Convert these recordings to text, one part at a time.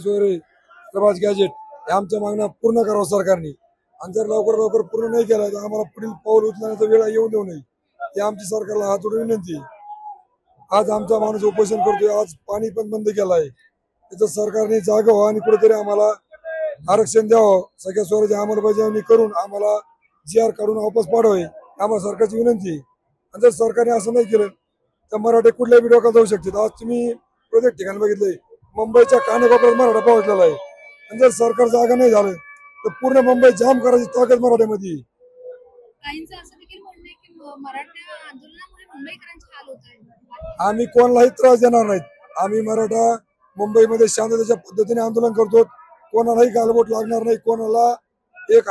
सोयरे प्रभास गॅजेट हे आमच्या मागण्या पूर्ण करावं सरकारने आणि जर लवकर पूर्ण नाही केलं तर आम्हाला पुढील पाऊल उचलण्याचा वेळ येऊ देऊ नये ही आमची सरकारला हात जोडून विनंती आहे. आज आमचा माणूस उपोषण करतोय, आज पाणी पण बंद केलं आहे. त्याचं सरकारने जागा व्हावं आणि कुठेतरी आम्हाला आरक्षण द्यावं, सगळ्या स्वराज्य अंमलबजावणी करून आम्हाला GR काढून वापस पाठवावे आम्हाला सरकारची विनंती आहे. आणि जर सरकारने असं नाही केलं तर मराठे कुठल्याही डोक्यात जाऊ शकतात. आज तुम्ही प्रत्येक ठिकाणी बघितलंय, मुंबईच्या कानाकोपऱ्यात मराठा पोहोचलेला आहे आणि जर सरकार जागा नाही झालं तर पूर्ण मुंबई जाम करायची ताकद मराठ्यामध्ये. काहींचं असं देखील म्हणणं आहे की मराठा आंदोलनामुळे मुंबईकरांचे हाल होत आहेत. आम्ही कोणालाही त्रास देणार नाहीत. आम्ही मराठा मुंबईमध्ये शांततेच्या पद्धतीने आंदोलन करतो. कोणालाही गालबोट लागणार नाही, कोणाला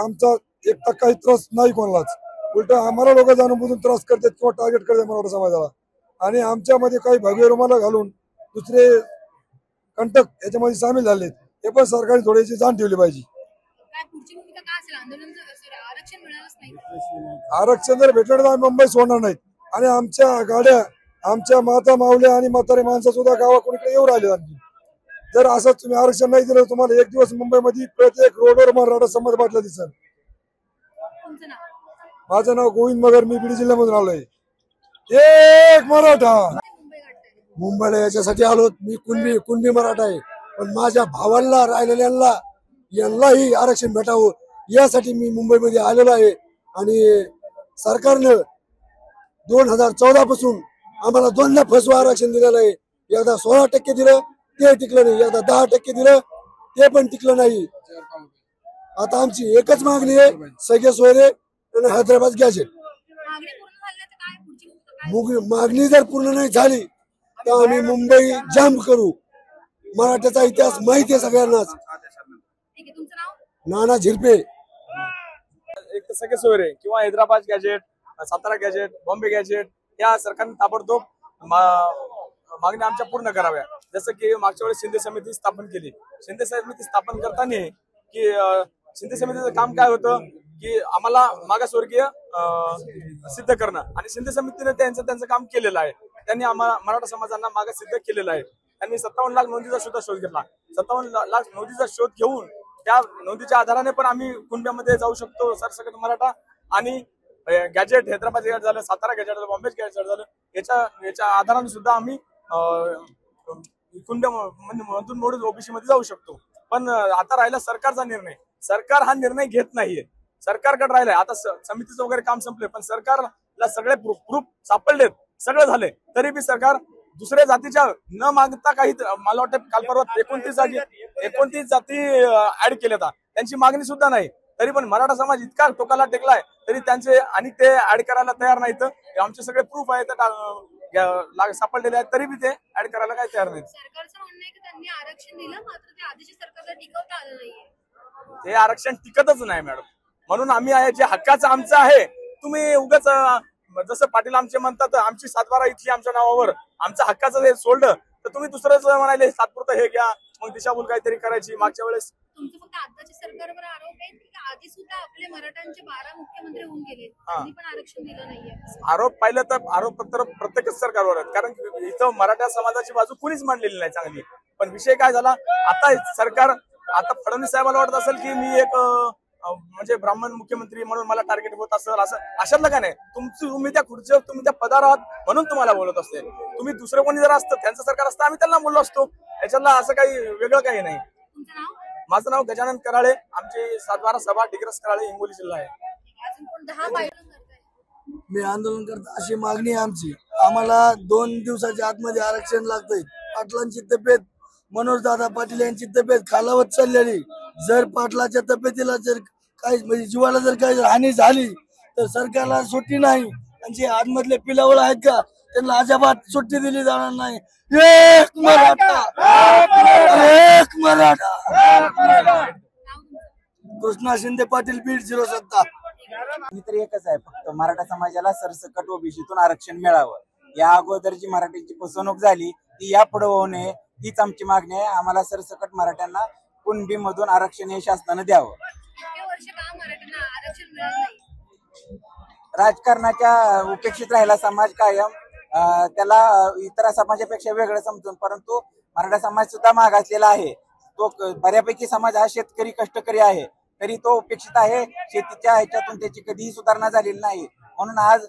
आमचा एक टक्काही त्रास नाही कोणालाच. उलट आम्हाला लोक जाणून बुजून त्रास करतात किंवा टार्गेट करतात मराठा समाजाला. आणि आमच्यामध्ये काही भगवे रुमाला घालून दुसरे कंटक याच्यामध्ये सामील झालेत. हे पण सरकारने थोडीशी जाण ठेवली पाहिजे. काय पुढची भूमिका काय असेल? आरक्षण मिळालंच नाही, आरक्षण जर भेटलं तर आम्ही मुंबई सोडणार नाहीत. आणि आमच्या गाड्या, आमच्या माता मावल्या आणि म्हातारे माणसं सुद्धा गावाकडे येऊ राहिले. आणखी जर असंच तुम्ही आरक्षण नाही दिलं तुम्हाला एक दिवस मुंबईमध्ये प्रत्येक रोडवर मराठा समाज बाटला दिसेल. तुमचं नाव? माझं नाव गोविंद मगर, मी बीड जिल्ह्यामधून आलोय. एक मराठा मुंबई गाठताय. मुंबईला याच्यासाठी आलो. मी कुणबी मराठा आहे, पण माझ्या भावांना यांनाही आरक्षण भेटावं यासाठी मी मुंबईमध्ये आलेलो आहे. आणि सरकारनं 2014 पासून आम्हाला दोनदा फसवं आरक्षण दिलेलं आहे. एकदा 16% दिलं ते टिकलं नाही, एकदा 10% दिलं ते पण टिकलं नाही. आता आमची एकच मागणी आहे, सगळे सोयरे आणि हैदराबाद गॅजेट. मागणी पूर्ण झाली तर काय पुढची भूमिका काय? मागणी जर पूर्ण नाही झाली तर आम्ही मुंबई जाम करू. मराठ्याचा इतिहास माहिती आहे सगळ्यांनाच. ठीक आहे, तुमचं नाव? नाना झिरपे. एक तर सगळे सोयरे किंवा Hyderabad gazette, Satara gazette, Bombay gazette या सरकारने ताबडतोब मागण्या आमच्या पूर्ण कराव्या. जसं की मागच्या वेळेस शिंदे समिती स्थापन केली. शिंदे समिती स्थापन करताना की शिंदे समितीचं काम काय होतं की आम्हाला मागासवर्गीय सिद्ध करणं, आणि शिंदे समितीने त्यांचं काम केलेलं आहे. त्यांनी आम्हाला मराठा समाजांना मागास सिद्ध केलेलं आहे. त्यांनी 57 लाख नोंदीचा सुद्धा शोध घेतला. 57 लाख नोंदीचा शोध घेऊन त्या नोंदीच्या आधाराने पण आम्ही कुणब्यामध्ये जाऊ शकतो सरसकट मराठा. आणि गॅजेट, हैदराबाद गॅजेट झालं, सातारा गॅजेट झालं, बॉम्बे गॅजेट झालं, याच्या आधाराने सुद्धा आम्ही कुणब्यामधून मोडून ओबीसी मध्ये जाऊ शकतो. पण आता राहिला सरकारचा निर्णय. सरकार हा निर्णय घेत नाहीये. सरकारकडे राहिलाय. आता समितीचं वगैरे काम संपले, पण सरकारला सगळे प्रूफ सापडलेत, सगळं झालंय, तरी बी सरकार दुसऱ्या जातीच्या न मागता काही, मला वाटतं काल परवा 29 जाती ऍड केल्या, त्यांची मागणी सुद्धा नाही. तरी पण मराठा समाज इतका टोकाला टेकलाय तरी त्यांचे आणि ते ऍड करायला तयार नाहीत. आमचे सगळे प्रूफ आहेत सापडलेले आहेत, तरी बी ते ऍड करायला काही तयार नाहीत. सरकारचं म्हणणं आहे की त्यांनी आरक्षण दिलं, मात्र ते आधीच्या सरकारला टिकवता आलं नाहीये. ते आरक्षण टिकतच नाही मॅडम. म्हणून आम्ही आहे, जे हक्काचं आमचं आहे. तुम्ही उगाच जसं पाटील आमचे म्हणतात आमची 7/12 इथली आमच्या नावावर आमचं हक्काचं हे सोडलं तर तुम्ही दुसरंच म्हणाले सातपुरतं हे घ्या, मग दिशाभूल काहीतरी करायची. मागच्या वेळेस तुमचं फक्त आताच्या सरकारवर आरोप आहे की आधी सुद्धा आपले मराठ्यांचे 12 मुख्यमंत्री होऊन गेले, त्यांनी पण आरक्षण दिलं नाहीये? आरोप पाहिलं तर आरोप तर प्रत्येकच सरकारवर आहेत, कारण इथं मराठा समाजाची बाजू कुणीच मांडलेली नाही चांगली. पण विषय काय झाला, आता सरकार, आता फडणवीस साहेबांना वाटत असेल की मी एक म्हणजे ब्राह्मण मुख्यमंत्री म्हणून मला टार्गेट होत असेल, असं अशातलं काय नाही. तुम्ही त्या खुर्चीवर, तुम्ही त्या पदावर आहात म्हणून तुम्हाला बोलत असते. तुम्ही दुसरं कोणी जर असतं, त्यांचं सरकार असतं, आम्ही त्यांना बोललो असतो. याच्यातला असं काही वेगळं काही नाही. तुमचं नाव? माझं नाव गजानन कराळे. आमची 7/12 सभा डिग्रस कराळे, हिंगोली जिल्हा आहे. अजून कोण 10 पायलं करताय? मी आंदोलन करतो अशी मागणी आहे आमची. आम्हाला 2 दिवसाच्या आतमध्ये आरक्षण लागतंय. पाटलांची तब्येत, मनोज दादा पाटील यांची तब्येत खालावत चाललेली. जर पाटलाच्या तब्येतीला जर काही म्हणजे जीवाला जर काही हानी झाली तर सरकारला सुट्टी नाही. त्यांचे आतमधले पिलावळ आहेत का, त्यांना अजिबात सुट्टी दिली जाणार नाही. एक मराठा, एक मराठा. कृष्णा शिंदे पाटील, बीड 07. तर एकच आहे, फक्त मराठा समाजाला सरसकट ओबीसीतून आरक्षण मिळावं. या अगोदर जी मराठ्यांची फसवणूक झाली ती यापुढे होऊ नये, हीच आमची मागणी आहे. आम्हाला सरसकट मराठ्यांना कुणबी मधून आरक्षण हे शासनाने द्यावं. इतके वर्ष का मराठ्यांना आरक्षण मिळालं नाही? राजकारणाच्या उपेक्षित राहिला समाज कायम, त्याला इतर समाजापेक्षा वेगळं समजून, परंतु मराठा समाज सुद्धा मागासलेला आहे. तो बऱ्यापैकी समाज हा शेतकरी कष्टकरी आहे, तरी तो उपेक्षित आहे. शेतीच्या ह्याच्यातून त्याची कधीही सुधारणा झालेली नाही. म्हणून आज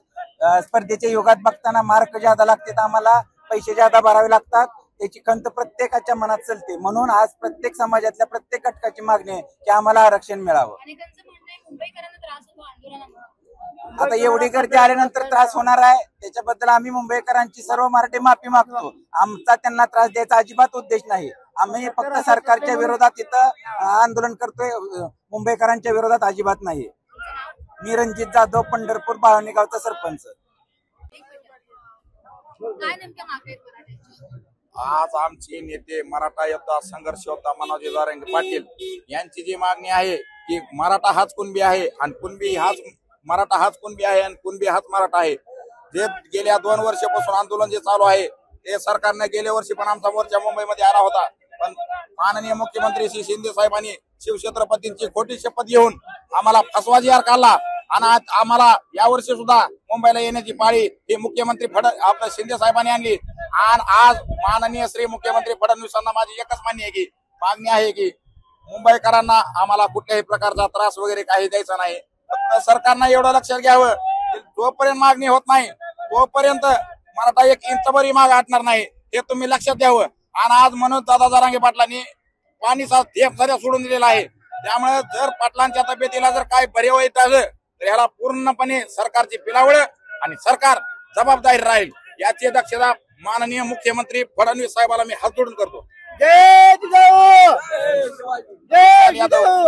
स्पर्धेच्या युगात बघताना मार्क ज्यादा लागतात, आम्हाला पैसे ज्यादा भरावे लागतात, त्याची खंत प्रत्येकाच्या मनात चलते. म्हणून आज प्रत्येक समाजातल्या प्रत्येक घटकाची मागणी आहे की आम्हाला आरक्षण मिळावं. अनेकांचं म्हणणं आहे मुंबईकरांना त्रास होतो आंदोलनामुळे. आता एवढी गर्दी आल्यानंतर त्रास होणार आहे, त्याच्याबद्दल आम्ही मुंबईकरांची सर्व मराठी माफी मागतो. आमचा त्यांना त्रास द्यायचा अजिबात उद्देश नाही. आम्ही फक्त सरकारच्या विरोधात इथं आंदोलन करतोय, मुंबईकरांच्या विरोधात अजिबात नाही. मी रणजित जाधव, पंढरपूर बाळवणी गावचा सरपंच. काय नेमक्या मागण्या आहेत मराठ्यांच्या? आज आमचे नेते मराठा योद्धा संघर्ष योद्धा मनोज जरांगे पाटील यांची जी मागणी आहे की मराठा हाच कुणबी आहे आणि कुणबी हाच मराठा हाच कुणबी आहे आणि कुणबी हाच मराठा आहे. जे गेल्या 2 वर्षापासून आंदोलन जे चालू आहे ते सरकारने गेल्या वर्षी पण आमचा मोर्चा मुंबईमध्ये आला होता, पण माननीय मुख्यमंत्री श्री शिंदे साहेबांनी शिवछत्रपतींची खोटी शपथ घेऊन आम्हाला फसवाजी हार काढला आणि आम्हाला यावर्षी सुद्धा मुंबईला येण्याची पाळी ही मुख्यमंत्री आपल्या शिंदे साहेबांनी आणली. आणि आज माननीय श्री मुख्यमंत्री फडणवीसांना माझी एकच मागणी आहे की मुंबईकरांना आम्हाला कुठल्याही प्रकारचा त्रास वगैरे काही द्यायचा नाही. फक्त सरकारनं एवढं लक्षात घ्यावं की जोपर्यंत मागणी होत नाही तोपर्यंत मराठा 1 इंचभरही माग हटणार नाही, हे तुम्ही लक्षात घ्यावं. आणि आज मनोज दादा जरांगे पाटलांनी पाणीचा थेंब सध्या सोडून दिलेला आहे. त्यामुळे जर पाटलांच्या तब्येतीला जर काय बरे वाईट झालं तर ह्याला पूर्णपणे सरकारची पिलावळ आणि सरकार जबाबदारी राहील याची दक्षता माननीय मुख्यमंत्री फडणवीस साहेबाला मी हात जोडून करतो. जय जिजाऊ.